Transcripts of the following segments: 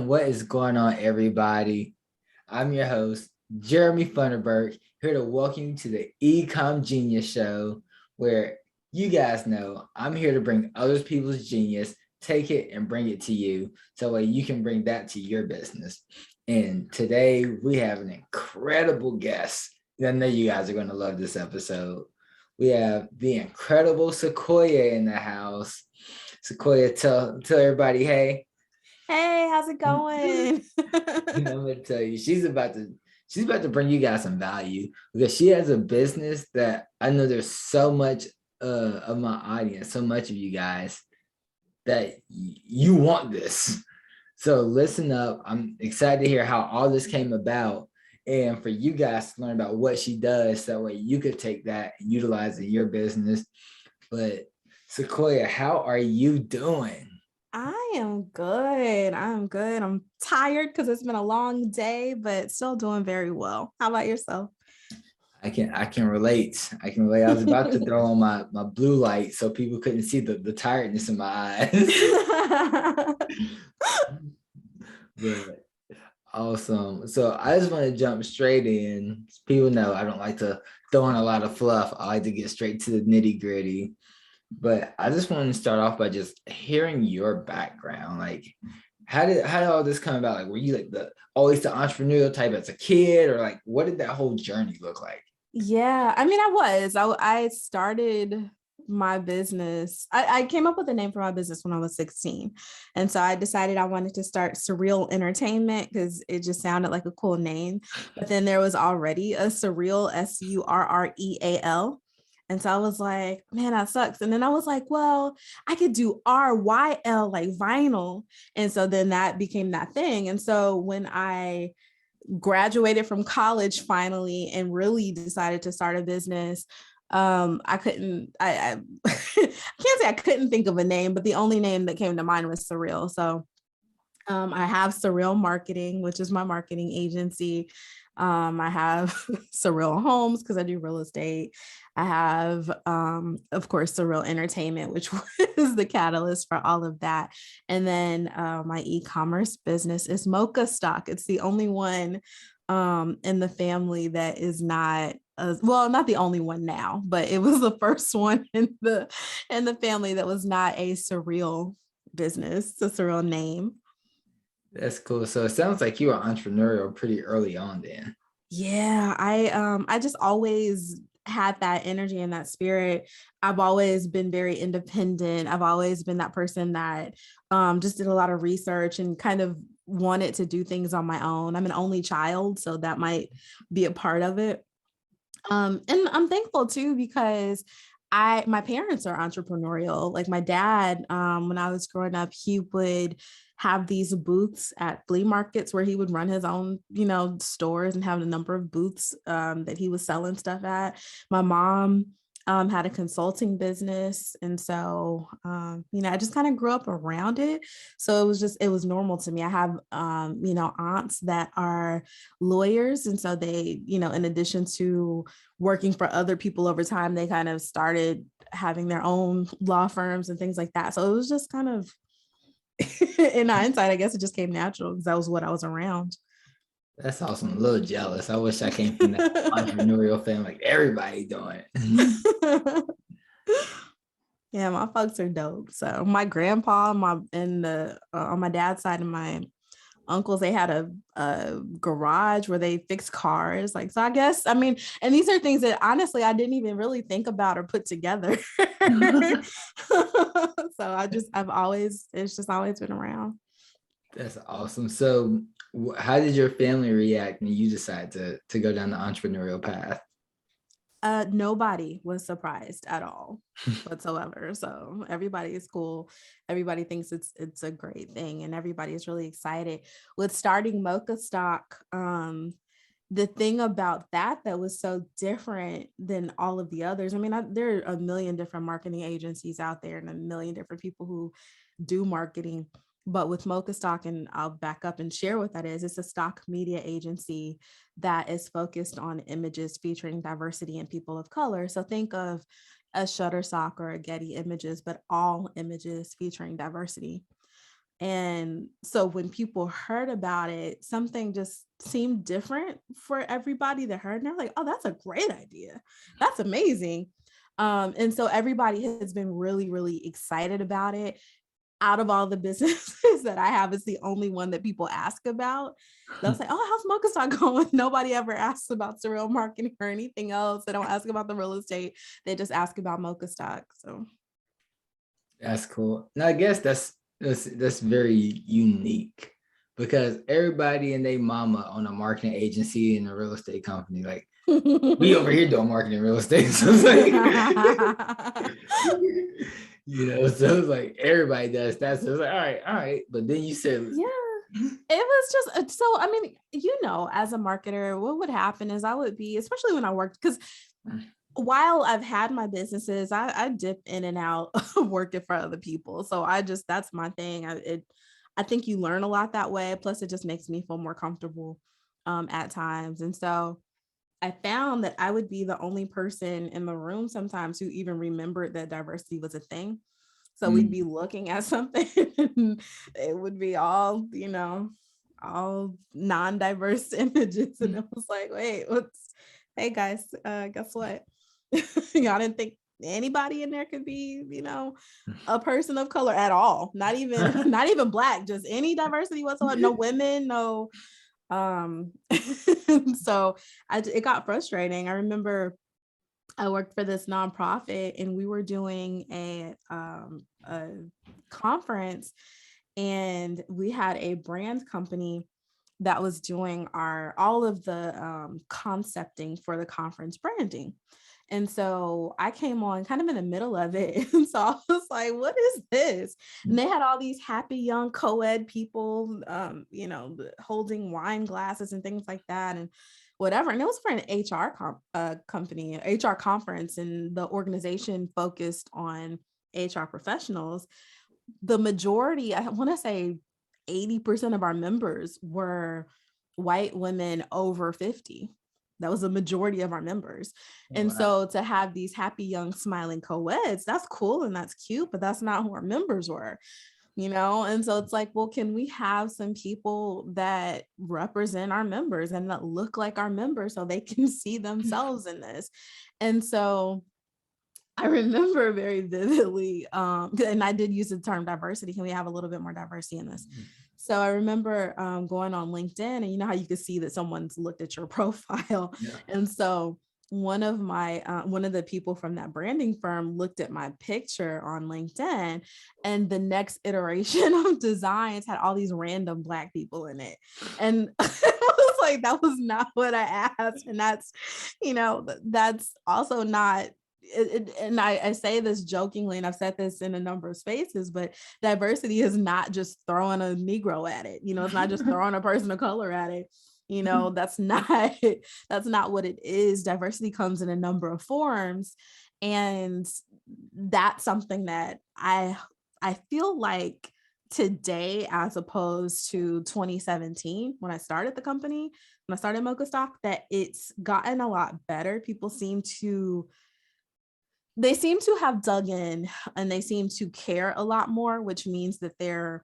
And what is going on, everybody? I'm your host, Jeremy Funderburk, here to welcome you to the Ecom Genius Show, where you guys know I'm here to bring other people's genius, take it and bring it to you, so that you can bring that to your business. And today we have an incredible guest. I know you guys are going to love this episode. We have the incredible Sequoia in the house. Sequoia, tell everybody, hey. Hey, how's it going? I'm gonna tell you, she's about to bring you guys some value because she has a business that I know there's so much of my audience, so much of you guys that you want this. So listen up. I'm excited to hear how all this came about and for you guys to learn about what she does so that way you could take that and utilize it in your business. But Sequoia, how are you doing? I am good. I'm tired because it's been a long day, but still doing very well. How about yourself? I can relate. I can relate. I was about to throw on my blue light so people couldn't see the tiredness in my eyes. But awesome. So I just want to jump straight in. People know I don't like to throw in a lot of fluff. I like to get straight to the nitty gritty. But I just want to start off by just hearing your background. Like, how did all this come about? Like, were you like always the entrepreneurial type as a kid, or like what did that whole journey look like? Yeah, I mean, I started my business. I came up with a name for my business when I was 16. And so I decided I wanted to start Surreal Entertainment because it just sounded like a cool name. But then there was already a Surreal, Surreal. And so I was like, man, that sucks. And then I was like, well, I could do RYL, like vinyl. And so then that became that thing. And so when I graduated from college finally and really decided to start a business, I can't say I couldn't think of a name, but the only name that came to mind was Surreal. So I have Surreal Marketing, which is my marketing agency. I have Surreal Homes because I do real estate. I have, of course, Surreal Entertainment, which was the catalyst for all of that. And then my e-commerce business is Mocha Stock. It's the only one in the family that is not, well, not the only one now, but it was the first one in the family that was not a Surreal business, a Surreal name. That's cool. So it sounds like you were entrepreneurial pretty early on then. Yeah, I just always had that energy and that spirit. I've always been very independent. I've always been that person that just did a lot of research and kind of wanted to do things on my own. I'm an only child, so that might be a part of it. And I'm thankful too because my parents are entrepreneurial. Like my dad, when I was growing up, he would have these booths at flea markets where he would run his own, stores and have a number of booths that he was selling stuff at. My mom had a consulting business. And so, I just kind of grew up around it. So it was normal to me. I have, aunts that are lawyers. And so they, in addition to working for other people over time, they kind of started having their own law firms and things like that. So it was just kind of, in hindsight, I guess it just came natural because that was what I was around. That's awesome. A little jealous. I wish I came from that entrepreneurial family, like everybody doing it. Yeah, my folks are dope. So my grandpa, on my dad's side and my uncles, they had a garage where they fixed cars. Like, so I guess, I mean, and these are things that honestly I didn't even really think about or put together. So it's just always been around. That's awesome. So how did your family react when you decided to go down the entrepreneurial path? Nobody was surprised at all whatsoever. So everybody is cool. Everybody thinks it's a great thing, and everybody is really excited with starting Mocha Stock. The thing about that was so different than all of the others. I mean, there are a million different marketing agencies out there and a million different people who do marketing. But with Mocha Stock, and I'll back up and share what that is, it's a stock media agency that is focused on images featuring diversity and people of color. So think of a Shutterstock or a Getty Images, but all images featuring diversity. And so when people heard about it, something just seemed different for everybody that heard. And they're like, oh, that's a great idea. That's amazing. And so everybody has been really, really excited about it. Out of all the businesses that I have, it's the only one that people ask about. They'll say, oh, how's Mocha Stock going? Nobody ever asks about surreal marketing or anything else. They don't ask about the real estate. They just ask about Mocha Stock. So That's cool. Now I guess that's very unique because everybody and their mama on a marketing agency and a real estate company, like we over here doing marketing real estate. So it's like so it's like everybody does that. So it's like, all right. But then you said, yeah, it was just so, I mean, as a marketer, what would happen is I would be, especially when I worked, because while I've had my businesses, I dip in and out of working for other people. So that's my thing. I think you learn a lot that way. Plus it just makes me feel more comfortable at times. And so I found that I would be the only person in the room sometimes who even remembered that diversity was a thing. So we'd be looking at something and it would be all, all non-diverse images. And it was like, wait, hey guys, guess what? Y'all didn't think anybody in there could be, a person of color at all. Not even Black, just any diversity whatsoever. No women, no. So it got frustrating. I remember I worked for this nonprofit and we were doing a conference, and we had a brand company that was doing all of the concepting for the conference branding. And so I came on kind of in the middle of it. And so I was like, what is this? And they had all these happy young co-ed people, holding wine glasses and things like that and whatever. And it was for an HR company, HR conference, and the organization focused on HR professionals. The majority, I want to say 80% of our members were white women over 50. That was the majority of our members. And so to have these happy, young, smiling co-eds, that's cool and that's cute, but that's not who our members were, And so it's like, well, can we have some people that represent our members and that look like our members so they can see themselves in this? And so I remember very vividly, and I did use the term diversity. Can we have a little bit more diversity in this? So I remember going on LinkedIn, and you know how you can see that someone's looked at your profile. Yeah. And so one of the people from that branding firm looked at my picture on LinkedIn, and the next iteration of designs had all these random Black people in it. And I was like, that was not what I asked. And that's also not, and I say this jokingly, and I've said this in a number of spaces, but diversity is not just throwing a Negro at it. It's not just throwing a person of color at it. That's not what it is. Diversity comes in a number of forms. And that's something that I feel like today, as opposed to 2017, when I started the company, when I started Mocha Stock, that it's gotten a lot better. People seem to have dug in, and they seem to care a lot more, which means that they're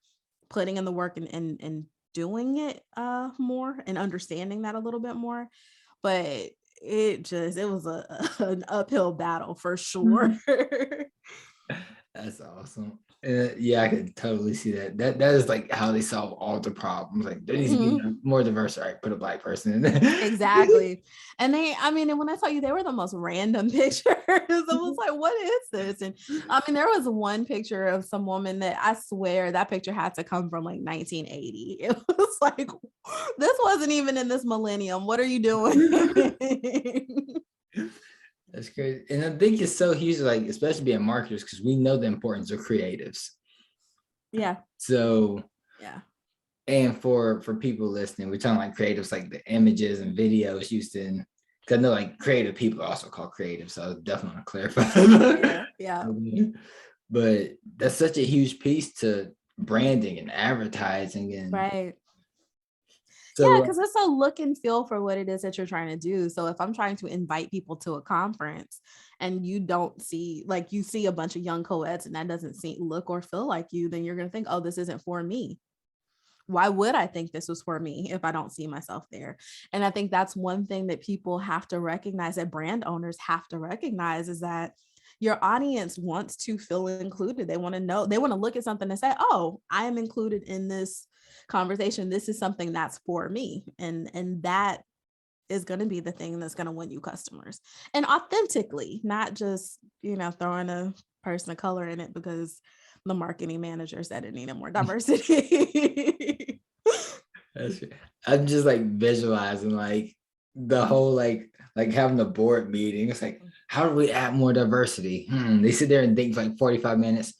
putting in the work and doing it more and understanding that a little bit more. But it was an uphill battle for sure. That's awesome. Yeah, I could totally see that. That is like how they solve all the problems. Like there needs to be more diverse. All right, put a Black person in there. Exactly. And and when I tell you, they were the most random pictures. I was like, what is this? And there was one picture of some woman that I swear that picture had to come from like 1980. It was like, this wasn't even in this millennium. What are you doing? That's crazy. And I think it's so huge, like, especially being marketers, because we know the importance of creatives. Yeah. So, yeah. And for people listening, we're talking like creatives, like the images and videos used in, because I know like creative people are also called creative. So I definitely want to clarify. Yeah. But that's such a huge piece to branding and advertising. And right. Yeah, So because it's a look and feel for what it is that you're trying to do. So if I'm trying to invite people to a conference and you don't see, like you see a bunch of young co-eds and that doesn't look or feel like you, then you're going to think, oh, this isn't for me. Why would I think this was for me if I don't see myself there? And I think that's one thing that people have to recognize, that brand owners have to recognize, is that your audience wants to feel included. They want to know, they want to look at something and say, oh, I am included in this conversation. This is something that's for me. And that is going to be the thing that's going to win you customers, and authentically, not just, throwing a person of color in it because the marketing manager said it needed more diversity. I'm just like visualizing like the whole like having a board meeting. It's like, how do we add more diversity? They sit there and think for like 45 minutes,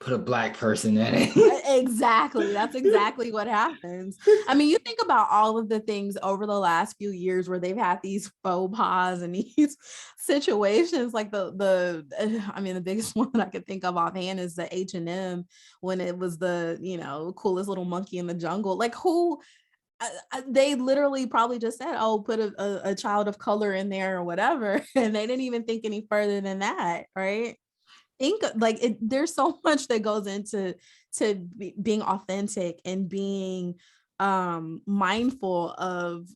put a Black person in it. Exactly. That's exactly what happens. I mean, you think about all of the things over the last few years where they've had these faux pas and these situations, like the biggest one I could think of offhand is the H&M, when it was the, coolest little monkey in the jungle. Like who, they literally probably just said, oh, put a child of color in there or whatever. And they didn't even think any further than that. Right. Think like there's so much that goes into being authentic and being mindful of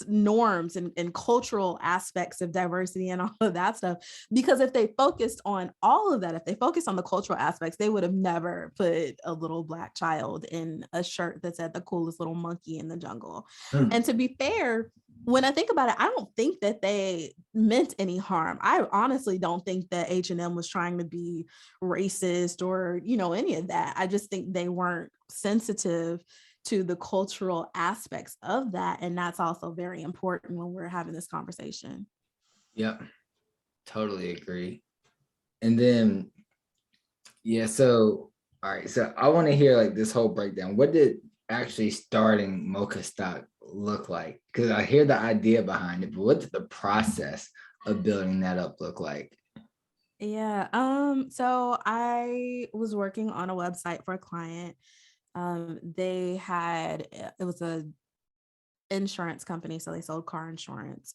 norms and cultural aspects of diversity and all of that stuff. Because if they focused on all of that, if they focused on the cultural aspects, they would have never put a little Black child in a shirt that said the coolest little monkey in the jungle. And to be fair, when I think about it, I don't think that they meant any harm. I honestly don't think that H&M was trying to be racist or, any of that. I just think they weren't sensitive to the cultural aspects of that. And that's also very important when we're having this conversation. Yep, totally agree. And then, yeah, so, all right, so I want to hear like this whole breakdown. What did actually starting Mocha Stock look like? Because I hear the idea behind it, but what did the process of building that up look like? Yeah. So I was working on a website for a client. They had, it was a insurance company, so they sold car insurance.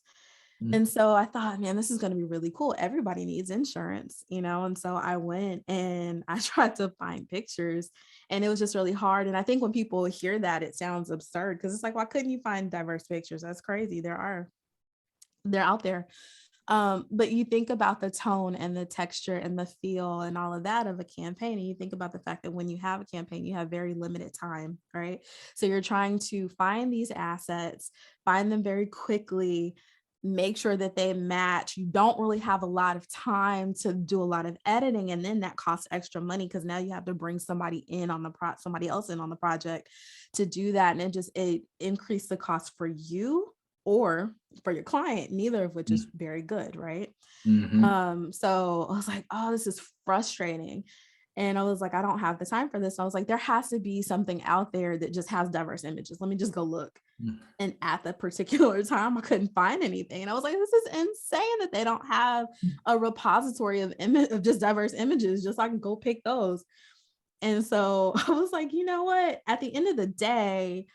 And so I thought, man, this is going to be really cool. Everybody needs insurance, And so I went and I tried to find pictures, and it was just really hard. And I think when people hear that, it sounds absurd because it's like, why couldn't you find diverse pictures? That's crazy. They're out there. But you think about the tone and the texture and the feel and all of that of a campaign. And you think about the fact that when you have a campaign, you have very limited time, right? So you're trying to find these assets, find them very quickly, make sure that they match. You don't really have a lot of time to do a lot of editing. And then that costs extra money because now you have to bring somebody else in on the project to do that. And it increased the cost for you or for your client, neither of which is very good, right? So I was like, oh, this is frustrating. And I was like, I don't have the time for this. I was like, there has to be something out there that just has diverse images. Let me just go look. And at that particular time, I couldn't find anything. And I was like, this is insane that they don't have a repository of just diverse images, just so I can go pick those. And so I was like, you know what? At the end of the day,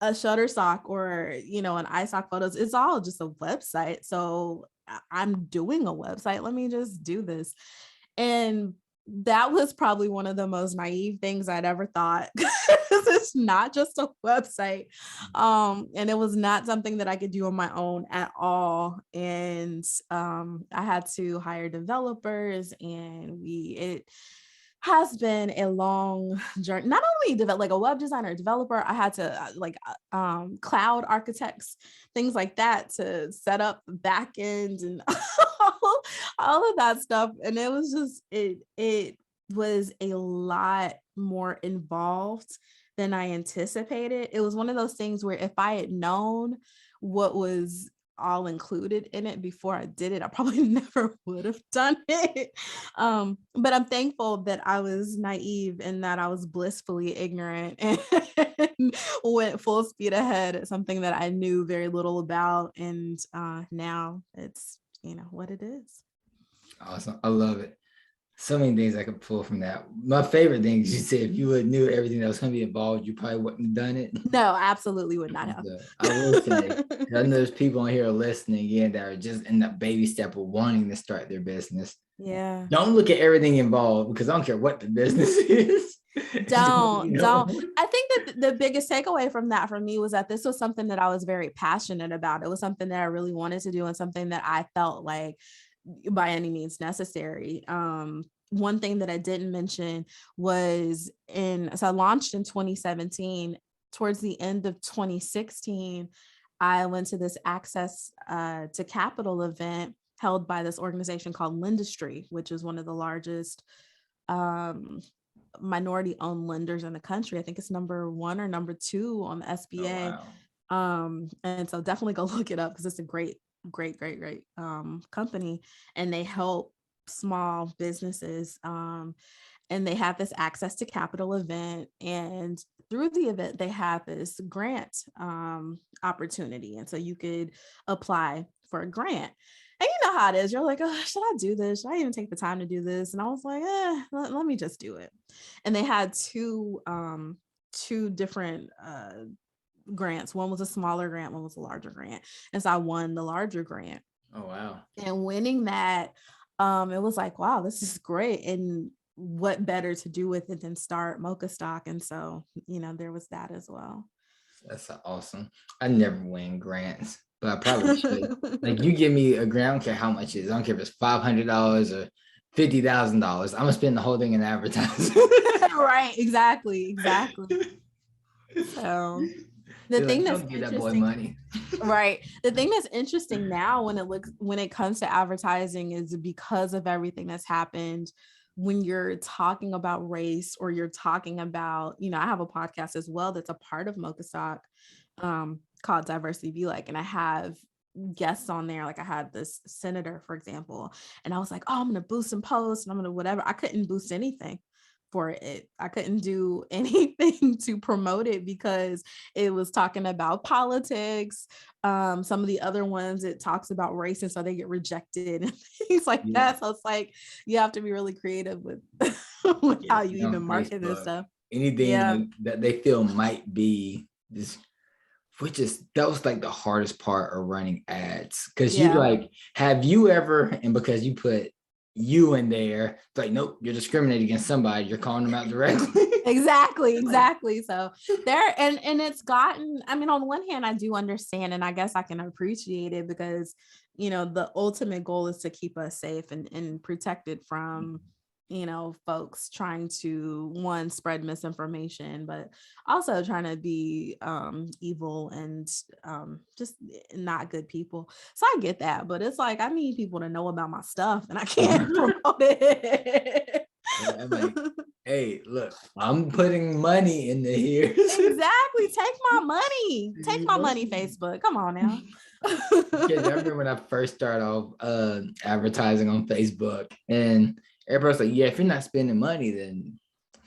a Shutterstock or, an iStock photos, it's all just a website. So I'm doing a website. Let me just do this. And that was probably one of the most naive things I'd ever thought. It's not just a website. And it was not something that I could do on my own at all. And I had to hire developers, and it has been a long journey. Not only like a web designer, developer, I had to cloud architects, things like that, to set up the back end and all of that stuff. And it was just it was a lot more involved than I anticipated. It was one of those things where if I had known what was all included in it before I did it, I probably never would have done it. But I'm thankful that I was naive and that I was blissfully ignorant and went full speed ahead at something that I knew very little about. And now it's, what it is. Awesome. I love it. So many things I could pull from that. My favorite thing is you said if you would knew everything that was going to be involved, you probably wouldn't have done it. No, absolutely would not have. So I will say, I know there's people on here listening, yeah, that are just in the baby step of wanting to start their business. Yeah. Don't look at everything involved because I don't care what the business is. Don't. I think that the biggest takeaway from that for me was that this was something that I was very passionate about. It was something that I really wanted to do and something that I felt like by any means necessary. One thing that I didn't mention was so I launched in 2017. Towards the end of 2016, I went to this access to capital event held by this organization called Lendistry, which is one of the largest minority owned lenders in the country. I think it's number 1 or number 2 on the SBA. Oh, wow. And so definitely go look it up because it's a great company, and they help small businesses. And they have this access to capital event, and through the event they have this grant opportunity, and so you could apply for a grant. And you know how it is. You're like, oh, should I do this? Should I even take the time to do this? And I was like, let me just do it. And they had two different grants. One was a smaller grant, one was a larger grant. And so I won the larger grant. Oh, wow. And winning that, it was like, wow, this is great. And what better to do with it than start Mocha Stock? And so, there was that as well. That's awesome. I never win grants, but I probably should. Like, you give me a grant, I don't care how much it is. I don't care if it's $500 or $50,000. I'm gonna spend the whole thing in advertising. Right, exactly. So the thing that's give that boy interesting, money. right? The thing that's interesting now when it comes to advertising is because of everything that's happened. When you're talking about race, or you're talking about, I have a podcast as well that's a part of Mocha Stock, called Diversity Be Like, and I have guests on there. Like I had this senator, for example, and I was like, oh, I'm gonna boost some posts and I'm gonna whatever. I couldn't boost anything for it. I couldn't do anything to promote it because it was talking about politics. Some of the other ones, it talks about race, and so they get rejected and things like that. So it's like you have to be really creative with, with how you even market this stuff. Anything that they feel might be this, that was like the hardest part of running ads. Because you like, have you ever, and because you put you in there, it's like, nope, you're discriminating against somebody, you're calling them out directly. Exactly. So there, and it's gotten, I mean, on one hand, I do understand, and I guess I can appreciate it because, the ultimate goal is to keep us safe and protected from, folks trying to, one, spread misinformation, but also trying to be evil and just not good people. So I get that, but it's like, I need people to know about my stuff and I can't promote it. Yeah, I'm like, hey, look, I'm putting money in here. Exactly. Take my money, Facebook. Come on now. I remember when I first started off advertising on Facebook, and everybody's like, yeah, if you're not spending money, then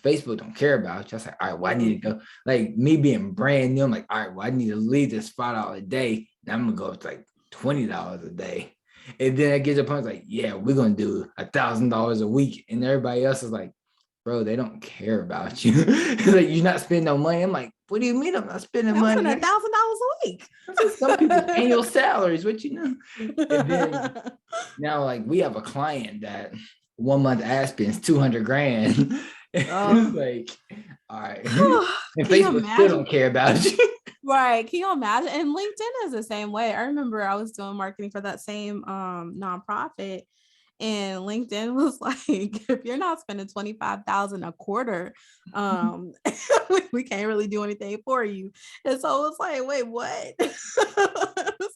Facebook don't care about you. I was like, all right, well, I need to go. Like me being brand new, I'm like, all right, well, I need to leave this $5 a day. Now I'm gonna go up to like $20 a day. And then I get to a point like, yeah, we're gonna do $1,000 a week. And everybody else is like, bro, they don't care about you. Like, you're not spending no money. I'm like, what do you mean I'm not spending money? $1,000 a week. Some people's annual salaries, what you know. And then now, like, we have a client that 1 month ad spends $200,000. It's like, all right. And Facebook still don't care about you. Right. Can you imagine? And LinkedIn is the same way. I remember I was doing marketing for that same nonprofit, and LinkedIn was like, if you're not spending $25,000 a quarter, we can't really do anything for you. And so it's like, wait, what? It's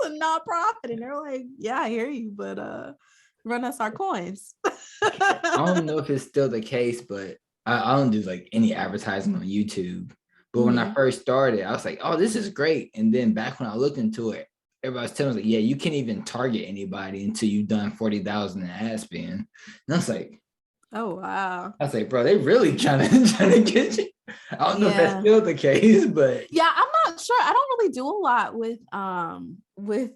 a nonprofit. And they're like, yeah, I hear you, but run us our coins. I don't know if it's still the case, but I don't do like any advertising on YouTube. But when I first started, I was like, oh, this is great. And then back when I looked into it, everybody's telling me, like, yeah, you can't even target anybody until you've done 40,000 in ad spend. And I was like, oh, wow. I was like, bro, they really trying to get you. I don't know if that's still the case, but yeah, I'm not sure. I don't really do a lot with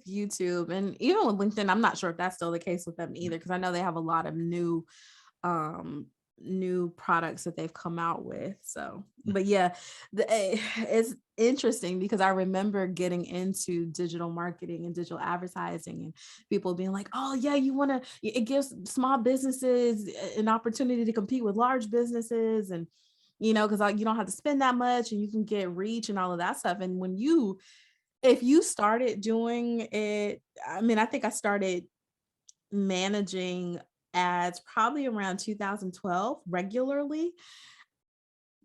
YouTube, and even with LinkedIn, I'm not sure if that's still the case with them either, because I know they have a lot of new new products that they've come out with. So, but yeah, it's interesting because I remember getting into digital marketing and digital advertising and people being like, oh yeah, it gives small businesses an opportunity to compete with large businesses. And, because you don't have to spend that much and you can get reach and all of that stuff. And if you started doing it, I mean, I think I started managing ads probably around 2012 regularly.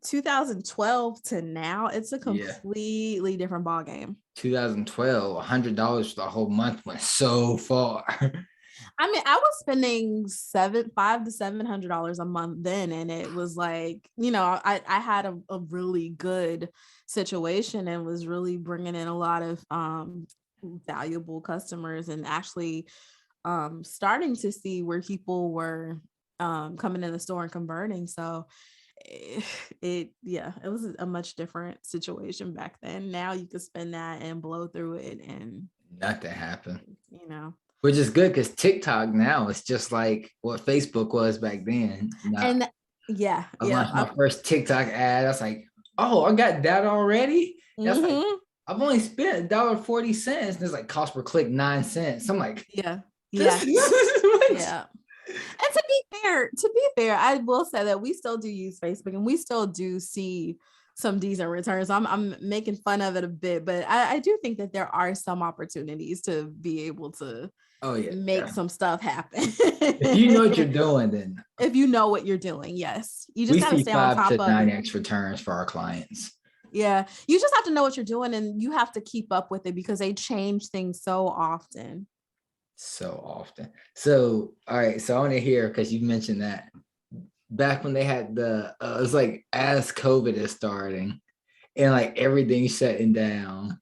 2012 to now, it's a Yeah. completely different ball game. 2012, $100 for the whole month went so far. I mean, I was spending $500 to $700 a month then, and it was like, I had a really good situation and was really bringing in a lot of valuable customers, and actually starting to see where people were coming in the store and converting. So it was a much different situation back then. Now you could spend that and blow through it, and Nothing happened. Which is good because TikTok now is just like what Facebook was back then. And I launched my first TikTok ad. I was like, oh, I got that already. That's like, I've only spent $1.40. There's like cost per click 9 cents. I'm like, yeah. Yeah. And to be fair, I will say that we still do use Facebook and we still do see some decent returns. I'm making fun of it a bit, but I do think that there are some opportunities to be able to make some stuff happen. If you know what you're doing, then if you know what you're doing, yes. You just gotta stay on top of 5 to 9x returns for our clients. Yeah, you just have to know what you're doing and you have to keep up with it because they change things so often. So, all right. So I want to hear, because you mentioned that back when they had it was like as COVID is starting and like everything's shutting down.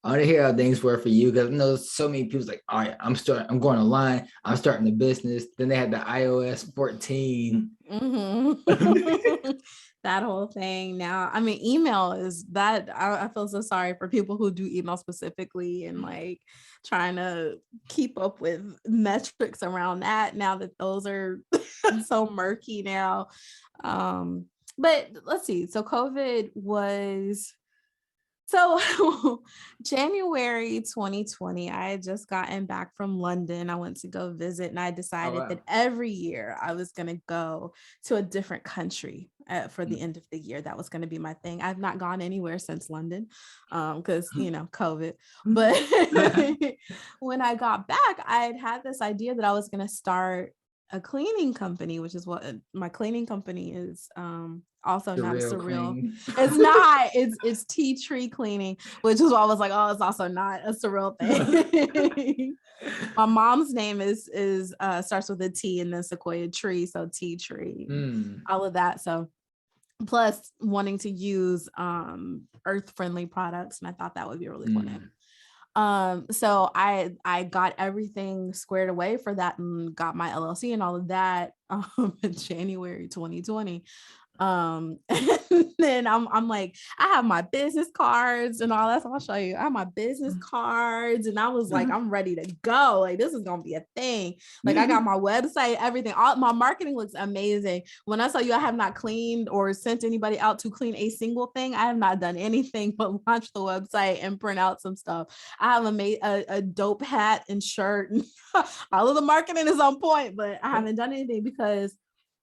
I want to hear how things were for you, because I know so many people's like, all right, I'm going online, I'm starting the business. Then they had the iOS 14. That whole thing. Now, I mean, email is that I feel so sorry for people who do email specifically and like trying to keep up with metrics around that now that those are so murky now. But let's see. So COVID was January 2020, I had just gotten back from London. I went to go visit, and I decided that every year I was going to go to a different country for the end of the year. That was going to be my thing. I've not gone anywhere since London because, COVID. But when I got back, I had this idea that I was going to start a cleaning company, which is what my cleaning company is. Also not surreal. It's not. It's tea tree cleaning, which is why I was like, oh, it's also not a surreal thing. My mom's name is starts with a T and then Sequoia tree, so tea tree, all of that. So plus wanting to use earth friendly products, and I thought that would be really fun. So I got everything squared away for that and got my LLC and all of that in January 2020. And then I'm like, I have my business cards and all that. So I'll show you. I have my business cards, and I was like, I'm ready to go. Like, this is gonna be a thing. Like, I got my website, everything. All my marketing looks amazing. When I tell you I have not cleaned or sent anybody out to clean a single thing, I have not done anything but launch the website and print out some stuff. I have a dope hat and shirt. And all of the marketing is on point, but I haven't done anything because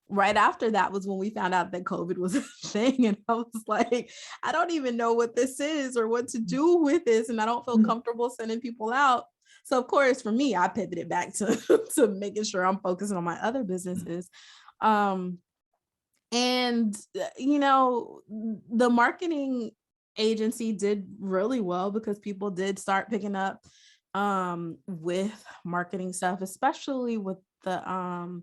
right after that was when we found out that COVID was a thing. And I was like, I don't even know what this is or what to do with this. And I don't feel comfortable sending people out. So of course, for me, I pivoted back to making sure I'm focusing on my other businesses. And, the marketing agency did really well because people did start picking up with marketing stuff, especially with the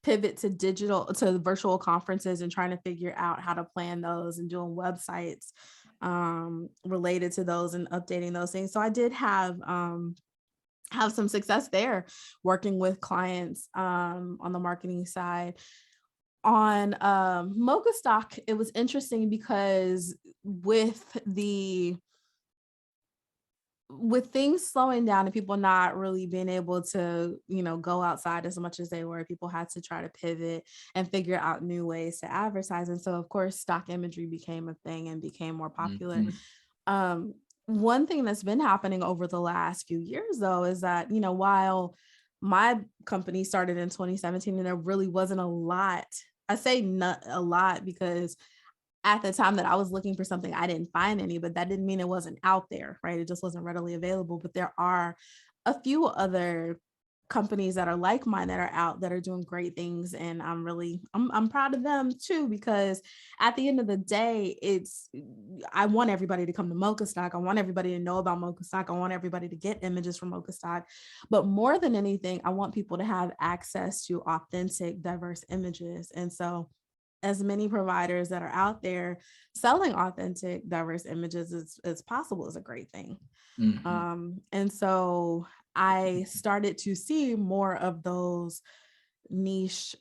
pivot to virtual conferences and trying to figure out how to plan those and doing websites related to those and updating those things. So I did have some success there working with clients on the marketing side. On Mocha stock, it was interesting because with the with things slowing down and people not really being able to, go outside as much as they were, people had to try to pivot and figure out new ways to advertise. And so, of course, stock imagery became a thing and became more popular. Mhm. Um, One thing that's been happening over the last few years, though, is that, while my company started in 2017 and there really wasn't a lot, I say not a lot because at the time that I was looking for something, I didn't find any, but that didn't mean it wasn't out there, right? It just wasn't readily available. But there are a few other companies that are like mine that are out that are doing great things, and I'm proud of them too, because at the end of the day, I want everybody to come to Mocha Stock. I want everybody to know about Mocha Stock. I want everybody to get images from Mocha Stock, but more than anything, I want people to have access to authentic, diverse images. And so as many providers that are out there selling authentic, diverse images as possible is a great thing. Mhm. And so I started to see more of those niche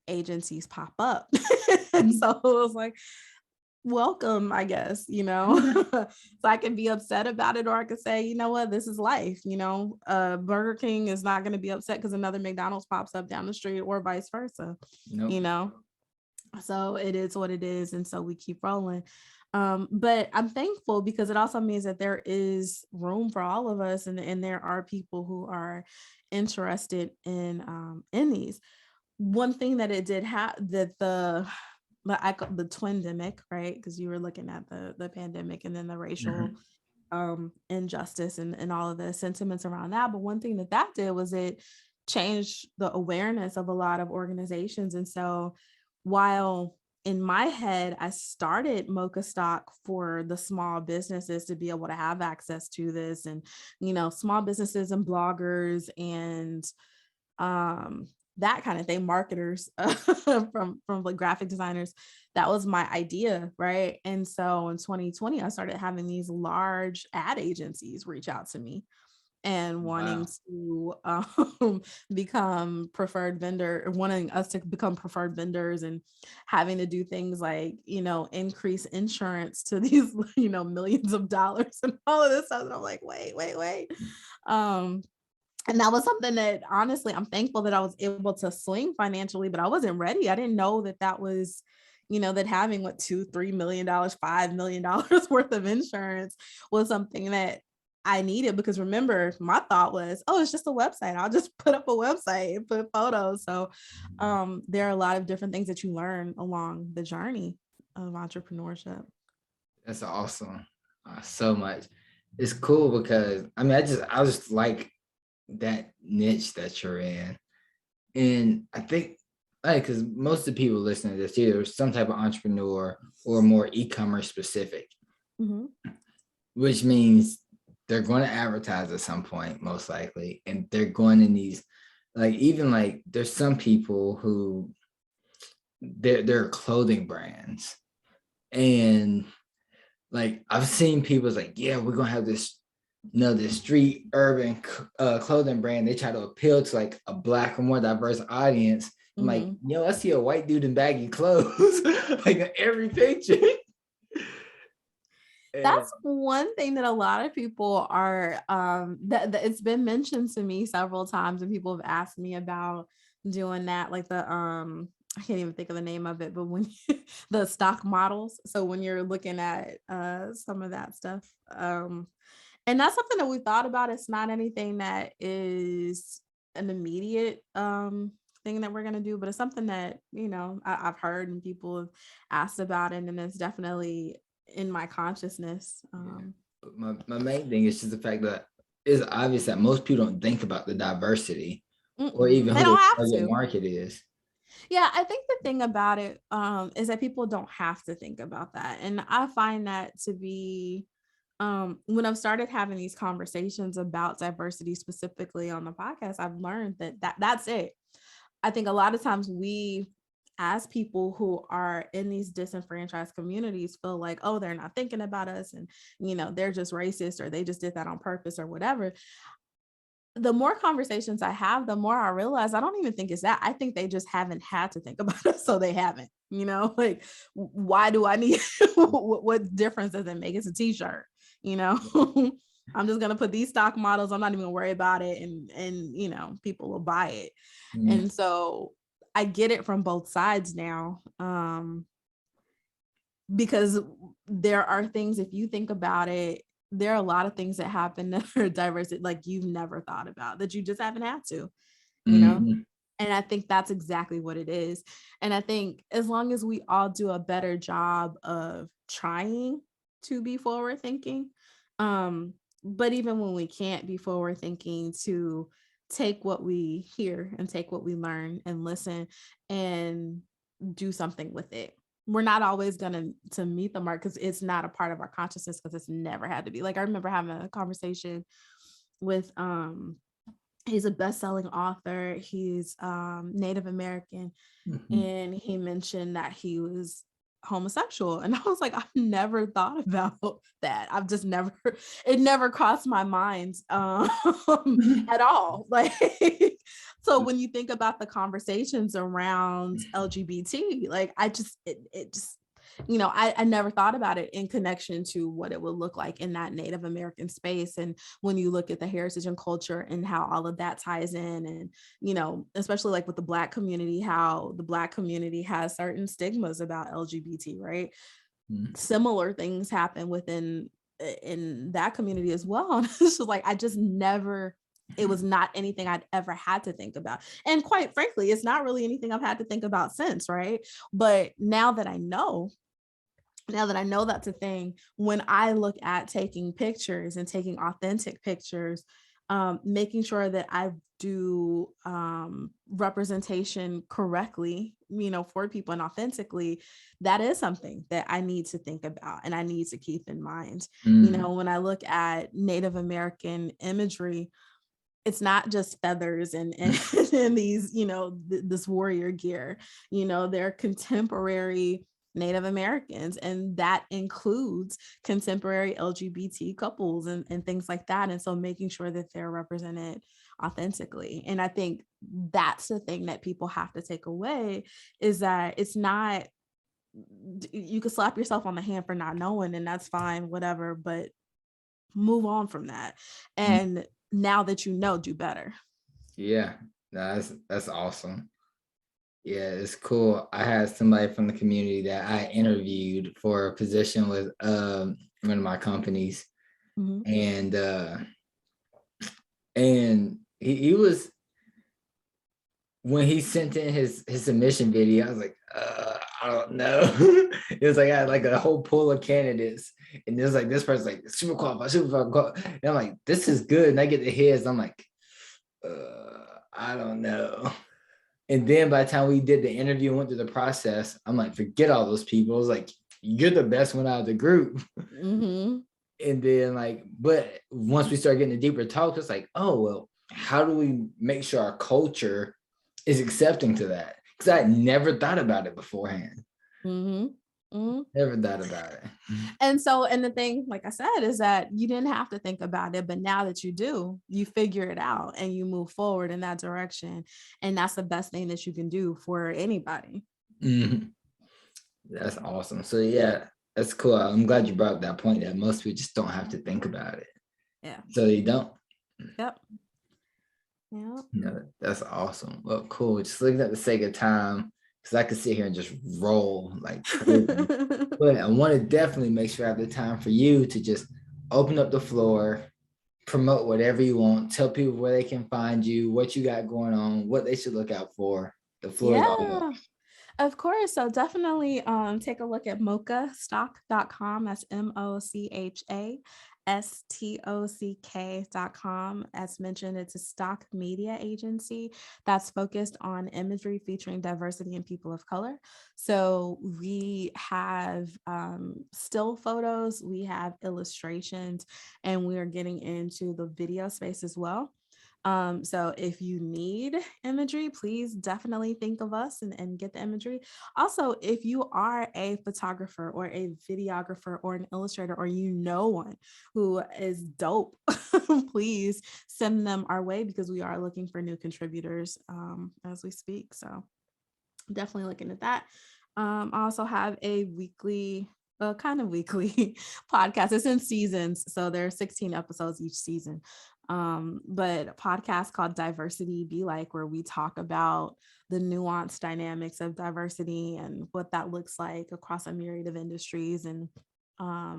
agencies pop up. And so it was like, welcome, I guess, so I can be upset about it, or I could say, you know what, this is life. Burger King is not going to be upset because another McDonald's pops up down the street, or vice versa, Nope. you know so it is what it is, and so we keep rolling. But I'm thankful because it also means that there is room for all of us, and there are people who are interested in these. One thing that it did have that the twindemic, right? Because you were looking at the pandemic and then the racial Mhm. injustice and all of the sentiments around that. But one thing that did was it changed the awareness of a lot of organizations. And so while in my head, I started Mocha Stock for the small businesses to be able to have access to this, and, small businesses and bloggers and that kind of thing, marketers from like graphic designers. That was my idea, right? And so in 2020, I started having these large ad agencies reach out to me and wanting Wow. to become preferred vendor, wanting us to become preferred vendors, and having to do things like, increase insurance to these, millions of dollars and all of this stuff. And I'm like, wait. Um, and that was something that honestly, I'm thankful that I was able to swing financially, but I wasn't ready. I didn't know that was, that having what $2-3 million, $5 million worth of insurance was something that I needed. Because remember, my thought was, oh, it's just a website. I'll just put up a website and put photos. So there are a lot of different things that you learn along the journey of entrepreneurship. That's awesome. So much. It's cool because I just like that niche that you're in. And I think like because most of the people listening to this either some type of entrepreneur or more e-commerce specific, Mhm. which means they're going to advertise at some point, most likely, and they're going to need like even like there's some people who they're clothing brands. And like I've seen people's like, yeah, we're gonna have this, this street urban clothing brand. They try to appeal to like a black or more diverse audience. I'm like, Mhm. I see a white dude in baggy clothes like in every picture. And That's one thing that a lot of people are that it's been mentioned to me several times, and people have asked me about doing that, like the I can't even think of the name of it, but when the stock models. So when you're looking at some of that stuff, and that's something that we thought about. It's not anything that is an immediate thing that we're gonna do, but it's something that I've heard and people have asked about it, and it's definitely in my consciousness. yeah, but my main thing is just the fact that it's obvious that most people don't think about the diversity or even They who their don't have target to. market is. Yeah, I think the thing about it is that people don't have to think about that. And I find that to be when I've started having these conversations about diversity specifically on the podcast, I've learned that's it. I think a lot of times we, as people who are in these disenfranchised communities, feel like, oh, they're not thinking about us, and they're just racist, or they just did that on purpose, or whatever. The more conversations I have, the more I realize I don't even think it's that. I think they just haven't had to think about it, so they haven't. Like, why do I need? What difference does it make? It's a t-shirt, you know. I'm just gonna put these stock models. I'm not even gonna worry about it, and people will buy it. Mm, And so I get it from both sides now, because there are things, if you think about it, there are a lot of things that happen that are diverse, like you've never thought about, that you just haven't had to, you know. mhm, And I think that's exactly what it is. And I think as long as we all do a better job of trying to be forward thinking, but even when we can't be forward thinking, to take what we hear and take what we learn and listen and do something with it. We're not always going to meet the mark, because it's not a part of our consciousness, because it's never had to be. Like, I remember having a conversation with he's a best-selling author. He's Native American, mhm. and he mentioned that he was homosexual, and I was like, I've never thought about that. I've just never, it never crossed my mind at all. Like, so when you think about the conversations around LGBT, like, I just, it just, I never thought about it in connection to what it would look like in that Native American space. And when you look at the heritage and culture and how all of that ties in, and, especially like with the Black community, how the Black community has certain stigmas about LGBT, right? Mm. Similar things happen in that community as well. It's just like, I just never, it was not anything I'd ever had to think about. And quite frankly, it's not really anything I've had to think about since, right? But now that I know that's a thing, when I look at taking pictures and taking authentic pictures, making sure that I do representation correctly, for people and authentically, that is something that I need to think about and I need to keep in mind. Mm. When I look at Native American imagery, it's not just feathers and these, this warrior gear. They're contemporary Native Americans, and that includes contemporary LGBT couples and things like that. And so making sure that they're represented authentically. And I think that's the thing that people have to take away, is that it's not, you could slap yourself on the hand for not knowing, and that's fine, whatever, but move on from that. Mm. And now that you know, do better. Yeah, that's awesome. Yeah, it's cool. I had somebody from the community that I interviewed for a position with one of my companies, Mhm. and he was, when he sent in his submission video, I was like, I don't know. It was like I had like a whole pool of candidates, and there's like this person's like super qualified, super qualified. And I'm like, this is good. And I get the his, I'm like, I don't know. And then by the time we did the interview and went through the process, I'm like, forget all those people. I was like, you're the best one out of the group. Mhm. And then like, but once we start getting the deeper talks, it's like, oh, well, how do we make sure our culture is accepting to that? Because I never thought about it beforehand. Mhm. Mhm. Never thought about it. And the thing, like I said, is that you didn't have to think about it, but now that you do, you figure it out and you move forward in that direction. And that's the best thing that you can do for anybody. Mhm. That's awesome. So yeah, that's cool. I'm glad you brought up that point that most people just don't have to think about it. Yeah. So they don't. Yep. Yeah. No, that's awesome. Well, cool. Just looking at the sake of time, because I could sit here and just roll like crazy. But I want to definitely make sure I have the time for you to just open up the floor, promote whatever you want, tell people where they can find you, what you got going on, what they should look out for. The floor is all yours. Yeah. Of course. So definitely take a look at mochastock.com. That's MOCHASTOCK.com. As mentioned, it's a stock media agency that's focused on imagery featuring diversity and people of color. So we have still photos, we have illustrations, and we are getting into the video space as well. So if you need imagery, please definitely think of us and get the imagery. Also, if you are a photographer or a videographer or an illustrator, or one who is dope, please send them our way, because we are looking for new contributors as we speak. So definitely looking at that. I also have a weekly kind of weekly podcast. It's in seasons, so there are 16 episodes each season. But a podcast called Diversity Be Like, where we talk about the nuanced dynamics of diversity and what that looks like across a myriad of industries and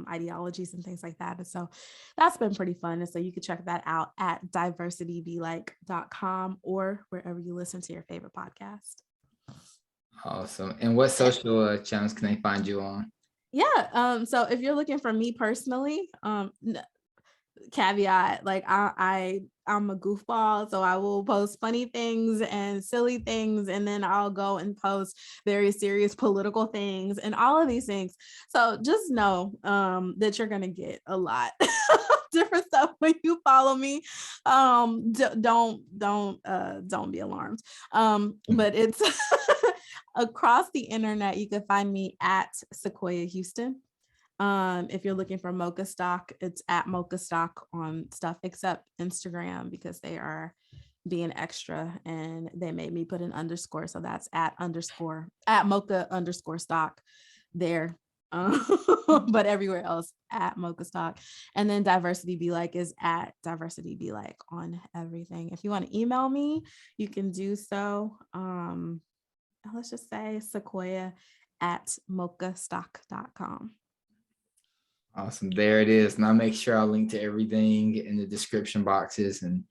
ideologies and things like that. And so that's been pretty fun. And so you can check that out at diversitybelike.com or wherever you listen to your favorite podcast. Awesome. And what social channels can they find you on? Yeah. So if you're looking for me personally, caveat, like I'm a goofball, so I will post funny things and silly things, and then I'll go and post very serious political things and all of these things. So just know that you're gonna get a lot of different stuff when you follow me. Don't be alarmed. But it's across the internet. You can find me at Sequoia Houston. If you're looking for Mocha stock, it's at Mocha stock on stuff except Instagram, because they are being extra and they made me put an underscore. So that's at Mocha underscore stock there. But everywhere else at Mocha stock. And then Diversity Be Like is at Diversity Be Like on everything. If you want to email me, you can do so. Let's just say Sequoia at mochastock.com. Awesome. There it is. And I'll make sure I'll link to everything in the description boxes. And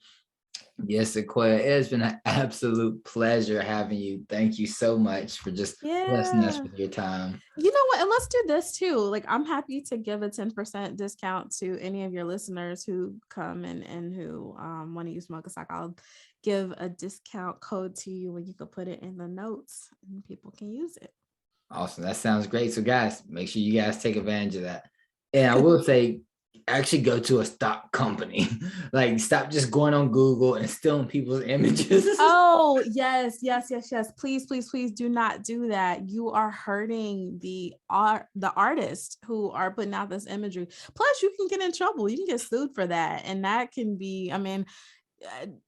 yes, Sequoia, it has been an absolute pleasure having you. Thank you so much for just blessing us with your time. You know what? And let's do this too. Like, I'm happy to give a 10% discount to any of your listeners who come and who want to use Mocha Stock. I'll give a discount code to you and you can put it in the notes and people can use it. Awesome. That sounds great. So guys, make sure you guys take advantage of that. And I will say, actually go to a stock company. Like, stop just going on Google and stealing people's images. Oh, yes. Please do not do that. You are hurting the artists who are putting out this imagery. Plus, you can get in trouble. You can get sued for that. And that can be, I mean,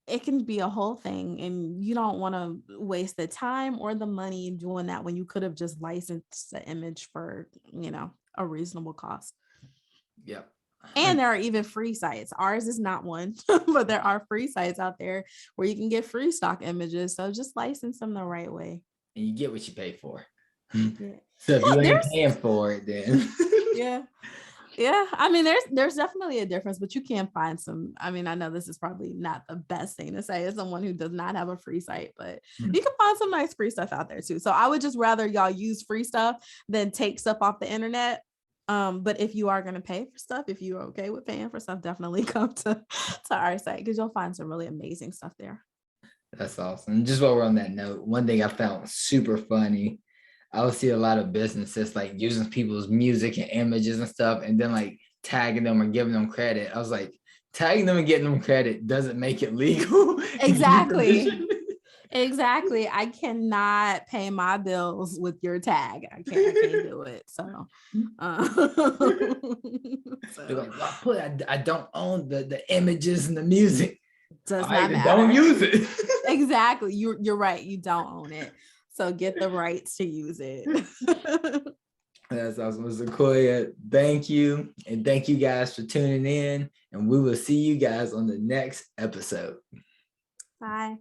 it can be a whole thing, and you don't want to waste the time or the money doing that when you could have just licensed the image for, a reasonable cost. Yep. And there are even free sites. Ours is not one, but there are free sites out there where you can get free stock images. So just license them the right way. And you get what you pay for. Yeah. So if you ain't paying for it, then yeah. I mean, there's definitely a difference, but you can find some. I mean, I know this is probably not the best thing to say as someone who does not have a free site, but you can find some nice free stuff out there too. So I would just rather y'all use free stuff than take stuff off the internet. But if you are going to pay for stuff, if you're okay with paying for stuff, definitely come to our site, because you'll find some really amazing stuff there. That's awesome. And just while we're on that note, one thing I found super funny, I would see a lot of businesses like using people's music and images and stuff, and then like tagging them or giving them credit. I was like, tagging them and getting them credit doesn't make it legal. Exactly. I cannot pay my bills with your tag. I can't do it. So, I don't own the images and the music. Does not matter. Don't use it. Exactly. You're right. You don't own it. So get the rights to use it. That's awesome. Sequoia, thank you. And thank you guys for tuning in. And we will see you guys on the next episode. Bye.